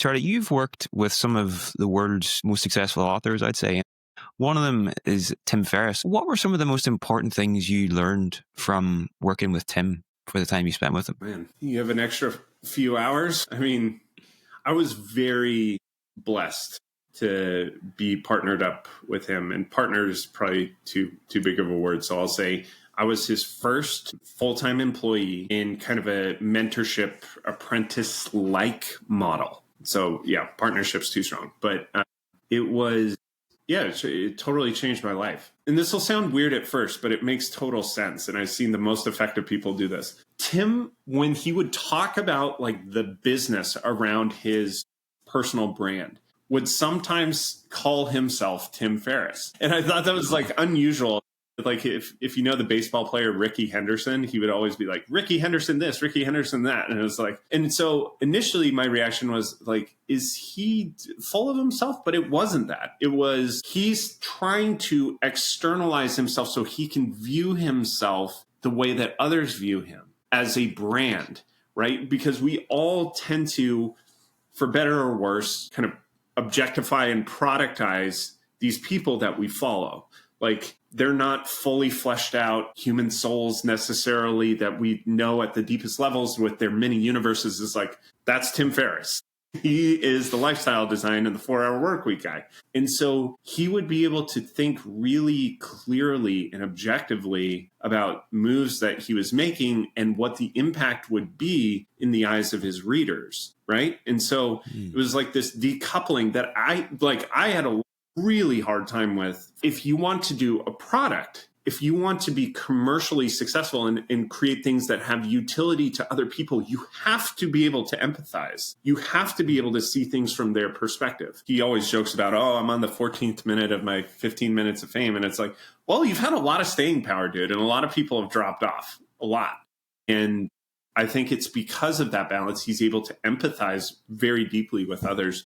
Charlie, you've worked with some of the world's most successful authors, I'd say. One of them is Tim Ferriss. What were some of the most important things you learned from working with Tim for the time you spent with him? Man, you have an extra few hours. I mean, I was very blessed to be partnered up with him, and partner is probably too big of a word. So I'll say I was his first full-time employee in kind of a mentorship apprentice-like model. So yeah, partnership's too strong, but it was, yeah, it totally changed my life. And this will sound weird at first, but it makes total sense. And I've seen the most effective people do this. Tim, when he would talk about like the business around his personal brand, would sometimes call himself Tim Ferriss. And I thought that was like unusual. Like if you know the baseball player Ricky Henderson, he would always be like, Ricky Henderson this, Ricky Henderson that. And it was like, and so initially my reaction was like, is he full of himself? But it wasn't that. It was he's trying to externalize himself so he can view himself the way that others view him as a brand, right? Because we all tend to, for better or worse, kind of objectify and productize these people that we follow. Like they're not fully fleshed out human souls necessarily that we know at the deepest levels with their many universes. Is like, that's Tim Ferriss. He is the lifestyle design and the 4-hour work week guy. And so he would be able to think really clearly and objectively about moves that he was making and what the impact would be in the eyes of his readers. Right. And so it was like this decoupling that I had a really hard time with. If you want to do a product, if you want to be commercially successful and create things that have utility to other people, you have to be able to empathize. You have to be able to see things from their perspective. He always jokes about, oh, I'm on the 14th minute of my 15 minutes of fame. And it's like, well, you've had a lot of staying power, dude. And a lot of people have dropped off a lot. And I think it's because of that balance, he's able to empathize very deeply with others.